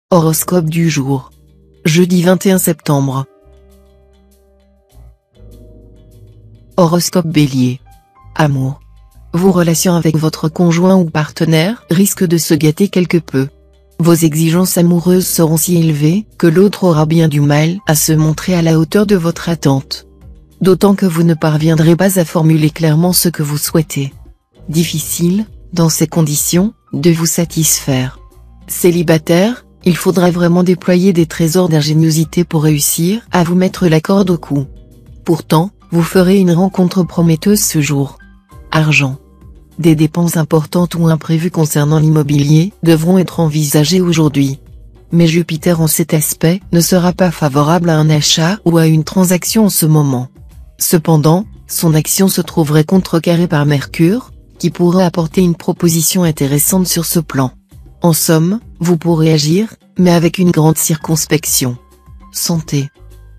Horoscope du jour. Jeudi 21 septembre. Horoscope Bélier. Amour. Vos relations avec votre conjoint ou partenaire risquent de se gâter quelque peu. Vos exigences amoureuses seront si élevées que l'autre aura bien du mal à se montrer à la hauteur de votre attente. D'autant que vous ne parviendrez pas à formuler clairement ce que vous souhaitez. Difficile, dans ces conditions, de vous satisfaire. Célibataire, il faudra vraiment déployer des trésors d'ingéniosité pour réussir à vous mettre la corde au cou. Pourtant, vous ferez une rencontre prometteuse ce jour. Argent. Des dépenses importantes ou imprévues concernant l'immobilier devront être envisagées aujourd'hui. Mais Jupiter en cet aspect ne sera pas favorable à un achat ou à une transaction en ce moment. Cependant, son action se trouverait contrecarrée par Mercure, qui pourrait apporter une proposition intéressante sur ce plan. En somme, vous pourrez agir, mais avec une grande circonspection. Santé.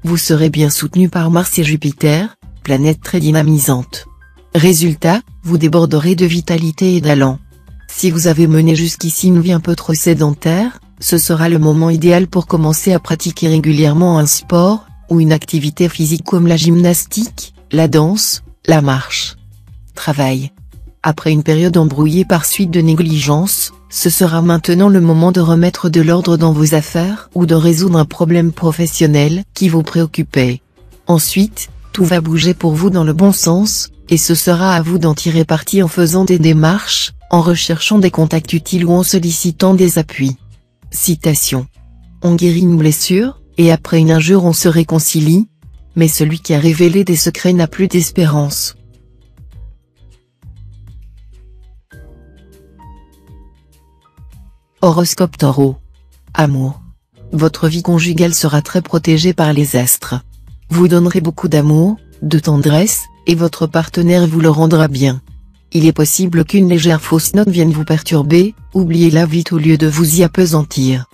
Vous serez bien soutenu par Mars et Jupiter, planètes très dynamisantes. Résultat, vous déborderez de vitalité et d'allant. Si vous avez mené jusqu'ici une vie un peu trop sédentaire, ce sera le moment idéal pour commencer à pratiquer régulièrement un sport, ou une activité physique comme la gymnastique, la danse, la marche. Travail. Après une période embrouillée par suite de négligence, ce sera maintenant le moment de remettre de l'ordre dans vos affaires ou de résoudre un problème professionnel qui vous préoccupait. Ensuite, tout va bouger pour vous dans le bon sens, et ce sera à vous d'en tirer parti en faisant des démarches, en recherchant des contacts utiles ou en sollicitant des appuis. Citation. On guérit une blessure, et après une injure on se réconcilie, mais celui qui a révélé des secrets n'a plus d'espérance. Horoscope Taureau. Amour. Votre vie conjugale sera très protégée par les astres. Vous donnerez beaucoup d'amour, de tendresse, et votre partenaire vous le rendra bien. Il est possible qu'une légère fausse note vienne vous perturber, oubliez-la vite au lieu de vous y appesantir.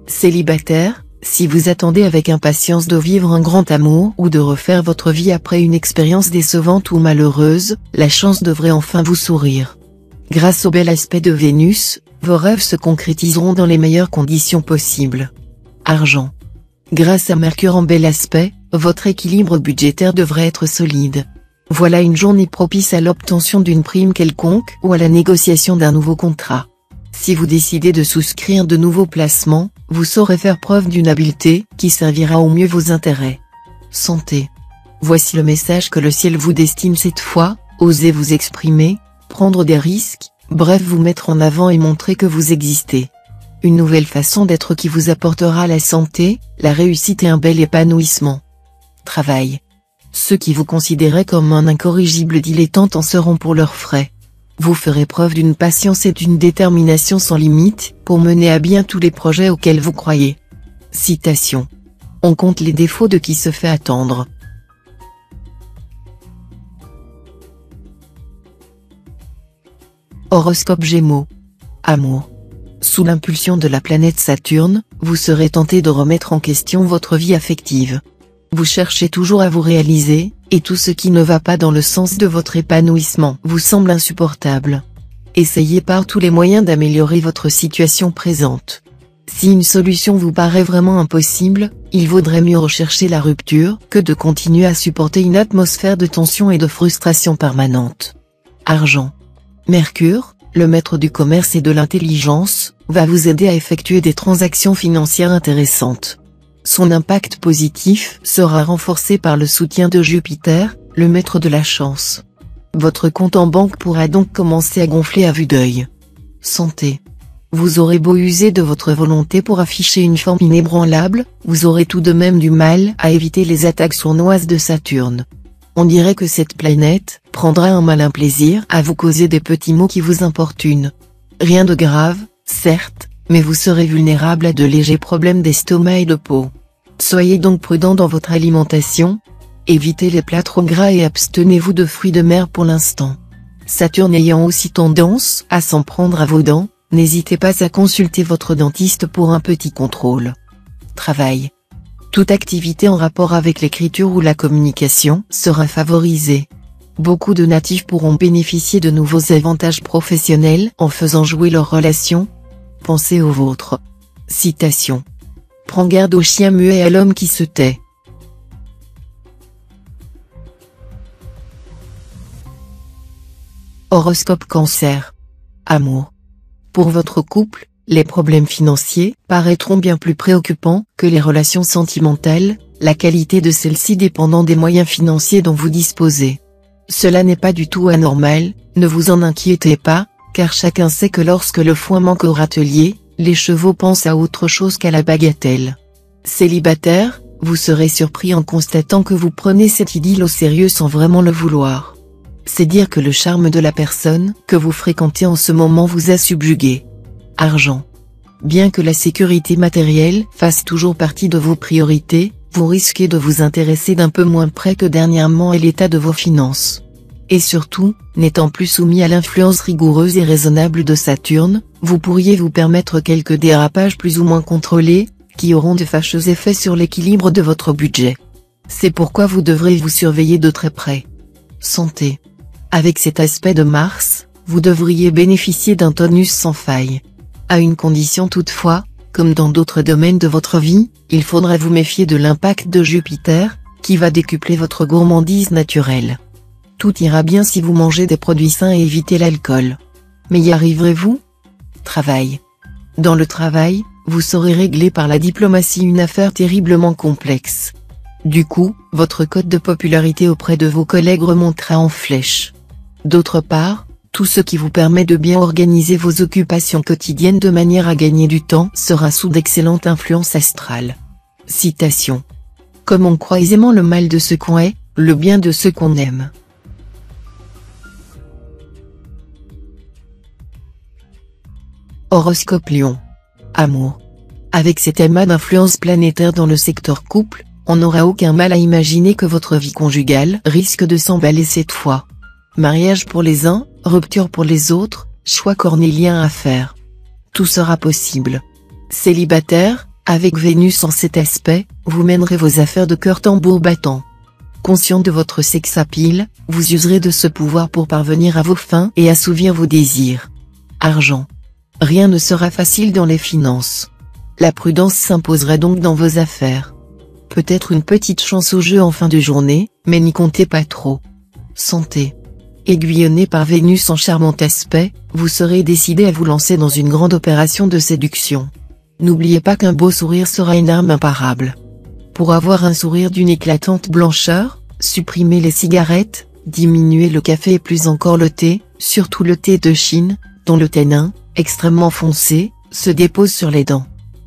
Célibataire, si vous attendez avec impatience de vivre un grand amour ou de refaire votre vie après une expérience décevante ou malheureuse, la chance devrait enfin vous sourire. Grâce au bel aspect de Vénus, vos rêves se concrétiseront dans les meilleures conditions possibles. Argent. Grâce à Mercure en bel aspect, votre équilibre budgétaire devrait être solide. Voilà une journée propice à l'obtention d'une prime quelconque ou à la négociation d'un nouveau contrat. Si vous décidez de souscrire de nouveaux placements, vous saurez faire preuve d'une habileté qui servira au mieux vos intérêts. Santé. Voici le message que le ciel vous destine cette fois: osez vous exprimer, prendre des risques, bref vous mettre en avant et montrer que vous existez. Une nouvelle façon d'être qui vous apportera la santé, la réussite et un bel épanouissement. Travail. Ceux qui vous considéraient comme un incorrigible dilettante en seront pour leurs frais. Vous ferez preuve d'une patience et d'une détermination sans limite, pour mener à bien tous les projets auxquels vous croyez. Citation. On compte les défauts de qui se fait attendre. Horoscope Gémeaux. Amour. Sous l'impulsion de la planète Saturne, vous serez tenté de remettre en question votre vie affective. Vous cherchez toujours à vous réaliser, et tout ce qui ne va pas dans le sens de votre épanouissement vous semble insupportable. Essayez par tous les moyens d'améliorer votre situation présente. Si une solution vous paraît vraiment impossible, il vaudrait mieux rechercher la rupture que de continuer à supporter une atmosphère de tension et de frustration permanente. Argent. Mercure, le maître du commerce et de l'intelligence, va vous aider à effectuer des transactions financières intéressantes. Son impact positif sera renforcé par le soutien de Jupiter, le maître de la chance. Votre compte en banque pourra donc commencer à gonfler à vue d'œil. Santé. Vous aurez beau user de votre volonté pour afficher une forme inébranlable, vous aurez tout de même du mal à éviter les attaques sournoises de Saturne. On dirait que cette planète prendra un malin plaisir à vous causer des petits maux qui vous importunent. Rien de grave, certes, mais vous serez vulnérable à de légers problèmes d'estomac et de peau. Soyez donc prudent dans votre alimentation. Évitez les plats trop gras et abstenez-vous de fruits de mer pour l'instant. Saturne ayant aussi tendance à s'en prendre à vos dents, n'hésitez pas à consulter votre dentiste pour un petit contrôle. Travail. Toute activité en rapport avec l'écriture ou la communication sera favorisée. Beaucoup de natifs pourront bénéficier de nouveaux avantages professionnels en faisant jouer leurs relations. Pensez aux vôtres. Citation. Prends garde au chien muet et à l'homme qui se tait. Horoscope Cancer. Amour. Pour votre couple, les problèmes financiers paraîtront bien plus préoccupants que les relations sentimentales, la qualité de celles-ci dépendant des moyens financiers dont vous disposez. Cela n'est pas du tout anormal, ne vous en inquiétez pas, car chacun sait que lorsque le foin manque au râtelier, les chevaux pensent à autre chose qu'à la bagatelle. Célibataire, vous serez surpris en constatant que vous prenez cette idylle au sérieux sans vraiment le vouloir. C'est dire que le charme de la personne que vous fréquentez en ce moment vous a subjugué. Argent. Bien que la sécurité matérielle fasse toujours partie de vos priorités, vous risquez de vous intéresser d'un peu moins près que dernièrement à l'état de vos finances. Et surtout, n'étant plus soumis à l'influence rigoureuse et raisonnable de Saturne, vous pourriez vous permettre quelques dérapages plus ou moins contrôlés, qui auront de fâcheux effets sur l'équilibre de votre budget. C'est pourquoi vous devrez vous surveiller de très près. Santé. Avec cet aspect de Mars, vous devriez bénéficier d'un tonus sans faille. À une condition toutefois, comme dans d'autres domaines de votre vie, il faudra vous méfier de l'impact de Jupiter, qui va décupler votre gourmandise naturelle. Tout ira bien si vous mangez des produits sains et évitez l'alcool. Mais y arriverez-vous? Travail. Dans le travail, vous saurez régler par la diplomatie une affaire terriblement complexe. Du coup, votre cote de popularité auprès de vos collègues remontera en flèche. D'autre part, tout ce qui vous permet de bien organiser vos occupations quotidiennes de manière à gagner du temps sera sous d'excellente influence astrale. Citation. Comme on croit aisément le mal de ce qu'on est, le bien de ce qu'on aime. Horoscope Lion. Amour. Avec cet amas d'influences planétaires dans le secteur couple, on n'aura aucun mal à imaginer que votre vie conjugale risque de s'emballer cette fois. Mariage pour les uns, rupture pour les autres, choix cornélien à faire. Tout sera possible. Célibataire, avec Vénus en cet aspect, vous mènerez vos affaires de cœur tambour battant. Conscient de votre sex appeal, vous userez de ce pouvoir pour parvenir à vos fins et assouvir vos désirs. Argent. Rien ne sera facile dans les finances. La prudence s'imposera donc dans vos affaires. Peut-être une petite chance au jeu en fin de journée, mais n'y comptez pas trop. Santé. Aiguillonné par Vénus en charmant aspect, vous serez décidé à vous lancer dans une grande opération de séduction. N'oubliez pas qu'un beau sourire sera une arme imparable. Pour avoir un sourire d'une éclatante blancheur, supprimez les cigarettes, diminuez le café et plus encore le thé, surtout le thé de Chine, dont le tanin, extrêmement foncé, se dépose sur les dents.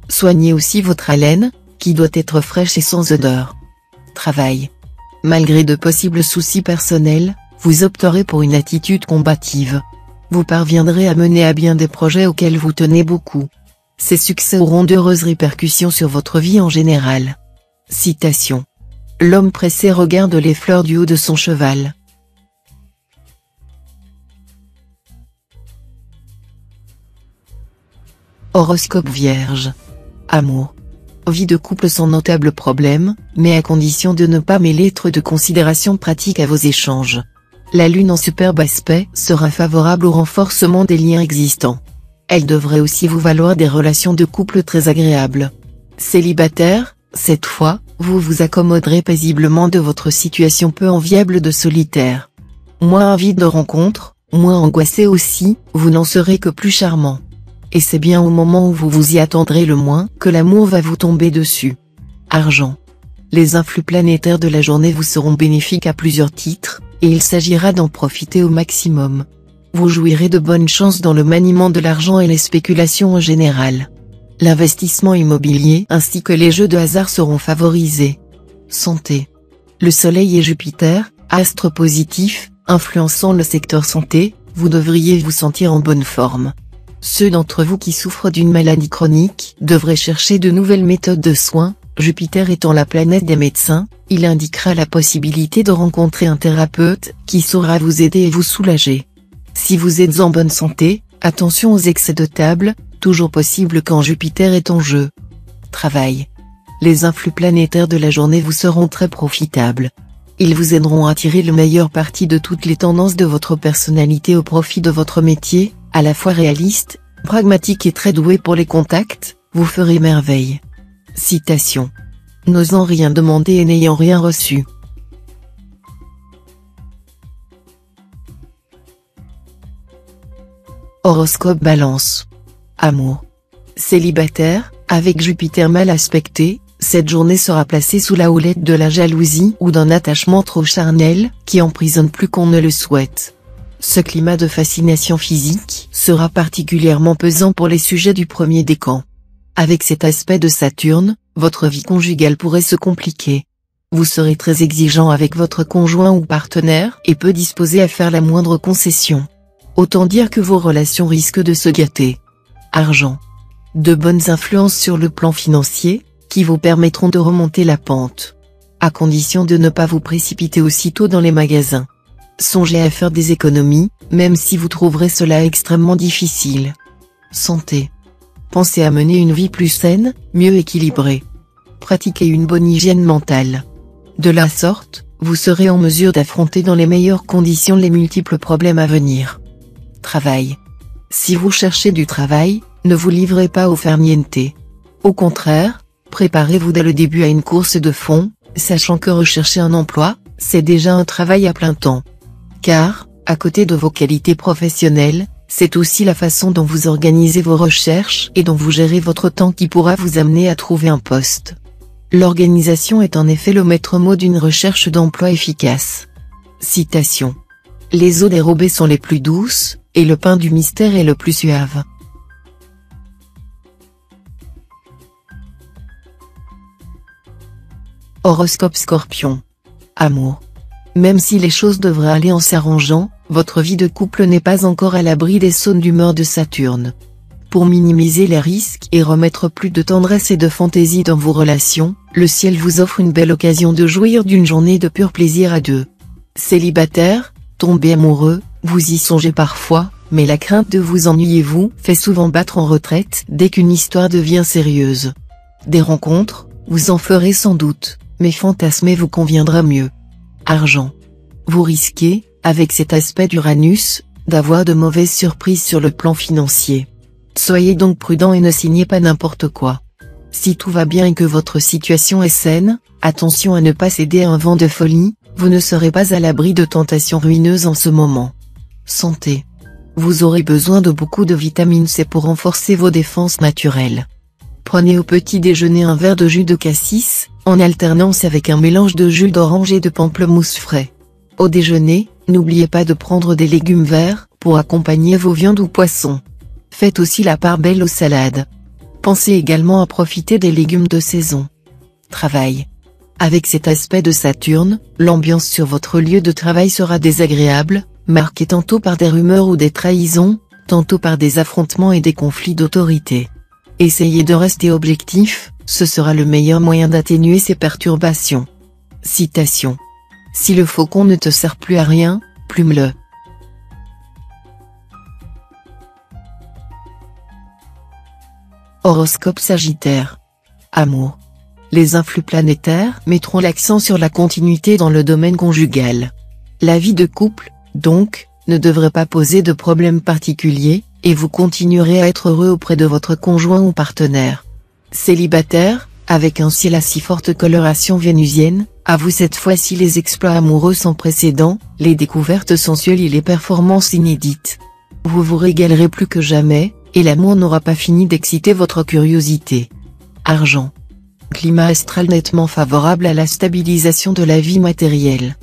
Soignez aussi votre haleine, qui doit être fraîche et sans odeur. Travail. Malgré de possibles soucis personnels, vous opterez pour une attitude combative. Vous parviendrez à mener à bien des projets auxquels vous tenez beaucoup. Ces succès auront d'heureuses répercussions sur votre vie en général. Citation. L'homme pressé regarde les fleurs du haut de son cheval. Horoscope Vierge. Amour. Vie de couple sans notable problème, mais à condition de ne pas mêler trop de considérations pratiques à vos échanges. La lune en superbe aspect sera favorable au renforcement des liens existants. Elle devrait aussi vous valoir des relations de couple très agréables. Célibataire, cette fois, vous vous accommoderez paisiblement de votre situation peu enviable de solitaire. Moins avide de rencontres, moins angoissé aussi, vous n'en serez que plus charmant. Et c'est bien au moment où vous vous y attendrez le moins que l'amour va vous tomber dessus. Argent. Les influx planétaires de la journée vous seront bénéfiques à plusieurs titres, et il s'agira d'en profiter au maximum. Vous jouirez de bonnes chances dans le maniement de l'argent et les spéculations en général. L'investissement immobilier ainsi que les jeux de hasard seront favorisés. Santé. Le Soleil et Jupiter, astres positifs, influençant le secteur santé, vous devriez vous sentir en bonne forme. Ceux d'entre vous qui souffrent d'une maladie chronique devraient chercher de nouvelles méthodes de soins. Jupiter étant la planète des médecins, il indiquera la possibilité de rencontrer un thérapeute qui saura vous aider et vous soulager. Si vous êtes en bonne santé, attention aux excès de table, toujours possible quand Jupiter est en jeu. Travail. Les influx planétaires de la journée vous seront très profitables. Ils vous aideront à tirer le meilleur parti de toutes les tendances de votre personnalité au profit de votre métier, à la fois réaliste, pragmatique et très doué pour les contacts. vous ferez merveille. Citation. N'osant rien demander et n'ayant rien reçu. Horoscope Balance. Amour. Célibataire, avec Jupiter mal aspecté, cette journée sera placée sous la houlette de la jalousie ou d'un attachement trop charnel, qui emprisonne plus qu'on ne le souhaite. Ce climat de fascination physique sera particulièrement pesant pour les sujets du premier décan. Avec cet aspect de Saturne, votre vie conjugale pourrait se compliquer. Vous serez très exigeant avec votre conjoint ou partenaire et peu disposé à faire la moindre concession. Autant dire que vos relations risquent de se gâter. Argent. De bonnes influences sur le plan financier, qui vous permettront de remonter la pente. À condition de ne pas vous précipiter aussitôt dans les magasins. Songez à faire des économies, même si vous trouverez cela extrêmement difficile. Santé. Pensez à mener une vie plus saine, mieux équilibrée. Pratiquez une bonne hygiène mentale. De la sorte, vous serez en mesure d'affronter dans les meilleures conditions les multiples problèmes à venir. Travail. Si vous cherchez du travail, ne vous livrez pas au farniente. Au contraire, préparez-vous dès le début à une course de fond, sachant que rechercher un emploi, c'est déjà un travail à plein temps. Car, à côté de vos qualités professionnelles, c'est aussi la façon dont vous organisez vos recherches et dont vous gérez votre temps qui pourra vous amener à trouver un poste. L'organisation est en effet le maître mot d'une recherche d'emploi efficace. Citation. Les eaux dérobées sont les plus douces, et le pain du mystère est le plus suave. Horoscope Scorpion. Amour. Même si les choses devraient aller en s'arrangeant, votre vie de couple n'est pas encore à l'abri des sautes d'humeur de Saturne. Pour minimiser les risques et remettre plus de tendresse et de fantaisie dans vos relations, le ciel vous offre une belle occasion de jouir d'une journée de pur plaisir à deux. Célibataire, tombé amoureux, vous y songez parfois, mais la crainte de vous ennuyer vous fait souvent battre en retraite dès qu'une histoire devient sérieuse. Des rencontres, vous en ferez sans doute, mais fantasmer vous conviendra mieux. Argent. Vous risquez, avec cet aspect d'Uranus, d'avoir de mauvaises surprises sur le plan financier. Soyez donc prudent et ne signez pas n'importe quoi. Si tout va bien et que votre situation est saine, attention à ne pas céder à un vent de folie, vous ne serez pas à l'abri de tentations ruineuses en ce moment. Santé. Vous aurez besoin de beaucoup de vitamine C pour renforcer vos défenses naturelles. Prenez au petit déjeuner un verre de jus de cassis, en alternance avec un mélange de jus d'orange et de pamplemousse frais. Au déjeuner, n'oubliez pas de prendre des légumes verts, pour accompagner vos viandes ou poissons. Faites aussi la part belle aux salades. Pensez également à profiter des légumes de saison. Travail. Avec cet aspect de Saturne, l'ambiance sur votre lieu de travail sera désagréable, marquée tantôt par des rumeurs ou des trahisons, tantôt par des affrontements et des conflits d'autorité. Essayez de rester objectif, ce sera le meilleur moyen d'atténuer ces perturbations. Citation. Si le faucon ne te sert plus à rien, plume-le. Horoscope Sagittaire. Amour. Les influx planétaires mettront l'accent sur la continuité dans le domaine conjugal. La vie de couple, donc, ne devrait pas poser de problème particulier, et vous continuerez à être heureux auprès de votre conjoint ou partenaire. Célibataire, avec un ciel à si forte coloration vénusienne, à vous cette fois-ci les exploits amoureux sans précédent, les découvertes sensuelles et les performances inédites. Vous vous régalerez plus que jamais, et l'amour n'aura pas fini d'exciter votre curiosité. Argent. Climat astral nettement favorable à la stabilisation de la vie matérielle.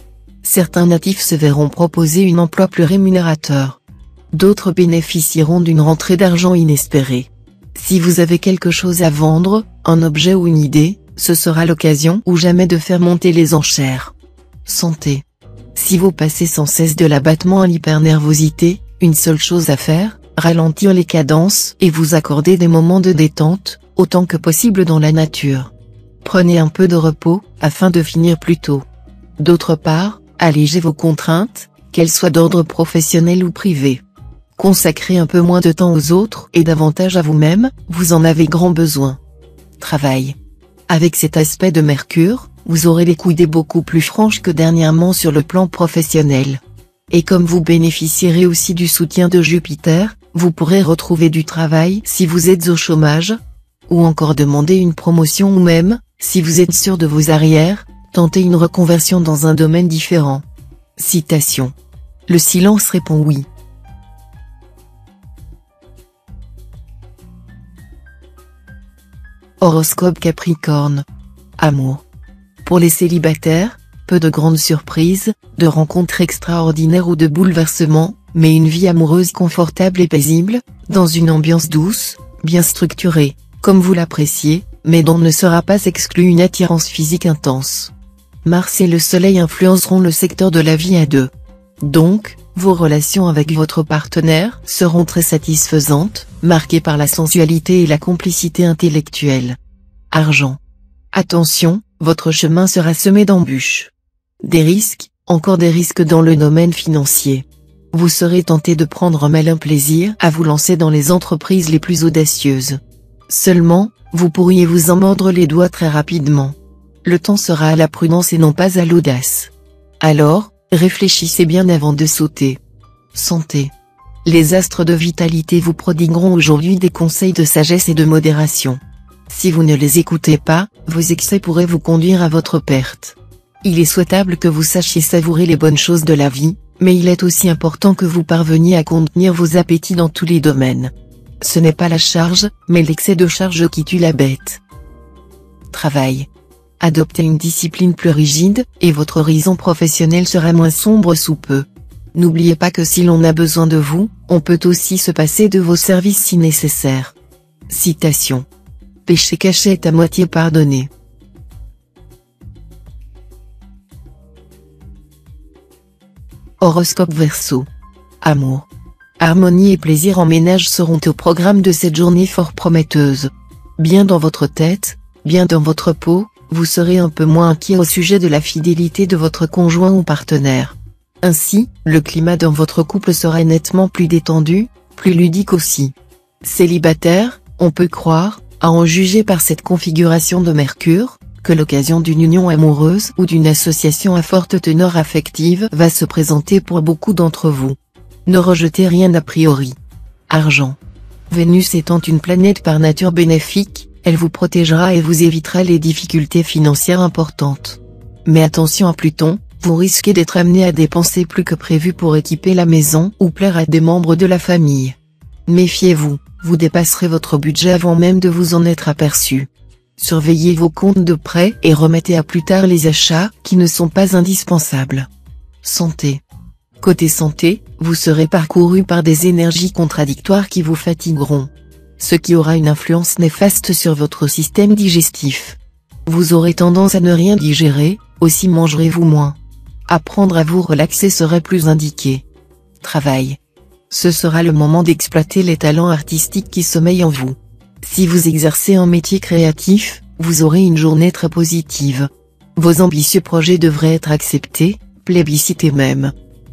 Certains natifs se verront proposer un emploi plus rémunérateur. D'autres bénéficieront d'une rentrée d'argent inespérée. Si vous avez quelque chose à vendre, un objet ou une idée, ce sera l'occasion ou jamais de faire monter les enchères. Santé. Si vous passez sans cesse de l'abattement à l'hypernervosité, une seule chose à faire, ralentir les cadences et vous accorder des moments de détente, autant que possible dans la nature. Prenez un peu de repos, afin de finir plus tôt. D'autre part, allégez vos contraintes, qu'elles soient d'ordre professionnel ou privé. Consacrez un peu moins de temps aux autres et davantage à vous-même, vous en avez grand besoin. Travail. Avec cet aspect de Mercure, vous aurez les coudées beaucoup plus franches que dernièrement sur le plan professionnel. Et comme vous bénéficierez aussi du soutien de Jupiter, vous pourrez retrouver du travail si vous êtes au chômage. ou encore demander une promotion ou même, si vous êtes sûr de vos arrières, tenter une reconversion dans un domaine différent. Citation. Le silence répond oui. Horoscope Capricorne. Amour. Pour les célibataires, peu de grandes surprises, de rencontres extraordinaires ou de bouleversements, mais une vie amoureuse confortable et paisible, dans une ambiance douce, bien structurée, comme vous l'appréciez, mais dont ne sera pas exclue une attirance physique intense. Mars et le Soleil influenceront le secteur de la vie à deux. Donc, vos relations avec votre partenaire seront très satisfaisantes, marquées par la sensualité et la complicité intellectuelle. Argent. Attention, votre chemin sera semé d'embûches. Des risques, encore des risques dans le domaine financier. Vous serez tenté de prendre un malin plaisir à vous lancer dans les entreprises les plus audacieuses. Seulement, vous pourriez vous en mordre les doigts très rapidement. Le temps sera à la prudence et non pas à l'audace. Alors, réfléchissez bien avant de sauter. Santé. Les astres de vitalité vous prodigueront aujourd'hui des conseils de sagesse et de modération. Si vous ne les écoutez pas, vos excès pourraient vous conduire à votre perte. Il est souhaitable que vous sachiez savourer les bonnes choses de la vie, mais il est aussi important que vous parveniez à contenir vos appétits dans tous les domaines. Ce n'est pas la charge, mais l'excès de charge qui tue la bête. Travail. Adoptez une discipline plus rigide, et votre horizon professionnel sera moins sombre sous peu. N'oubliez pas que si l'on a besoin de vous, on peut aussi se passer de vos services si nécessaire. Citation. Péché caché est à moitié pardonné. Horoscope Verseau. Amour. Harmonie et plaisir en ménage seront au programme de cette journée fort prometteuse. Bien dans votre tête, bien dans votre peau, vous serez un peu moins inquiet au sujet de la fidélité de votre conjoint ou partenaire. Ainsi, le climat dans votre couple sera nettement plus détendu, plus ludique aussi. Célibataire, on peut croire, à en juger par cette configuration de Mercure, que l'occasion d'une union amoureuse ou d'une association à forte teneur affective va se présenter pour beaucoup d'entre vous. Ne rejetez rien a priori. Argent. Vénus étant une planète par nature bénéfique, elle vous protégera et vous évitera les difficultés financières importantes. Mais attention à Pluton, vous risquez d'être amené à dépenser plus que prévu pour équiper la maison ou plaire à des membres de la famille. Méfiez-vous, vous dépasserez votre budget avant même de vous en être aperçu. Surveillez vos comptes de près et remettez à plus tard les achats qui ne sont pas indispensables. Santé. Côté santé, vous serez parcouru par des énergies contradictoires qui vous fatigueront. Ce qui aura une influence néfaste sur votre système digestif. Vous aurez tendance à ne rien digérer, aussi mangerez-vous moins. Apprendre à vous relaxer serait plus indiqué. Travail. Ce sera le moment d'exploiter les talents artistiques qui sommeillent en vous. Si vous exercez un métier créatif, vous aurez une journée très positive. Vos ambitieux projets devraient être acceptés, plébiscités même.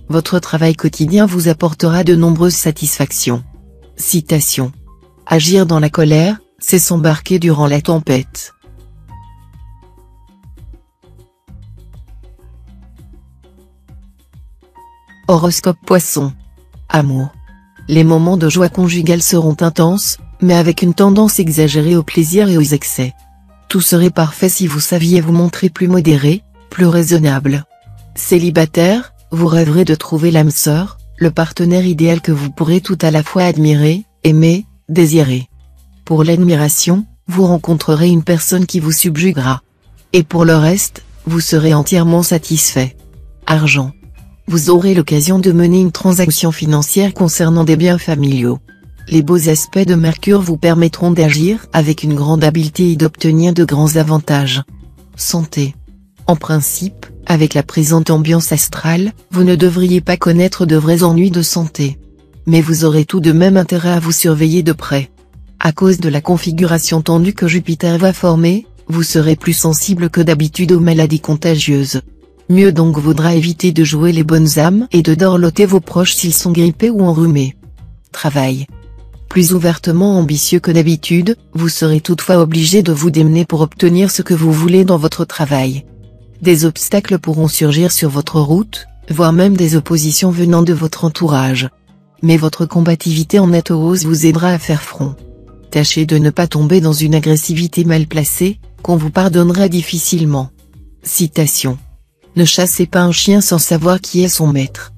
Votre travail quotidien vous apportera de nombreuses satisfactions. Citation. Agir dans la colère, c'est s'embarquer durant la tempête. Horoscope Poisson. Amour. Les moments de joie conjugale seront intenses, mais avec une tendance exagérée au plaisir et aux excès. Tout serait parfait si vous saviez vous montrer plus modéré, plus raisonnable. Célibataire, vous rêverez de trouver l'âme sœur, le partenaire idéal que vous pourrez tout à la fois admirer, aimer, désirer. Pour l'admiration, vous rencontrerez une personne qui vous subjuguera. Et pour le reste, vous serez entièrement satisfait. Argent. Vous aurez l'occasion de mener une transaction financière concernant des biens familiaux. Les beaux aspects de Mercure vous permettront d'agir avec une grande habileté et d'obtenir de grands avantages. Santé. En principe, avec la présente ambiance astrale, vous ne devriez pas connaître de vrais ennuis de santé. Mais vous aurez tout de même intérêt à vous surveiller de près. À cause de la configuration tendue que Jupiter va former, vous serez plus sensible que d'habitude aux maladies contagieuses. Mieux donc vaudra éviter de jouer les bonnes âmes et de dorloter vos proches s'ils sont grippés ou enrhumés. Travail. Plus ouvertement ambitieux que d'habitude, vous serez toutefois obligé de vous démener pour obtenir ce que vous voulez dans votre travail. Des obstacles pourront surgir sur votre route, voire même des oppositions venant de votre entourage. Mais votre combativité en nette hausse vous aidera à faire front. Tâchez de ne pas tomber dans une agressivité mal placée, qu'on vous pardonnera difficilement. Citation. Ne chassez pas un chien sans savoir qui est son maître.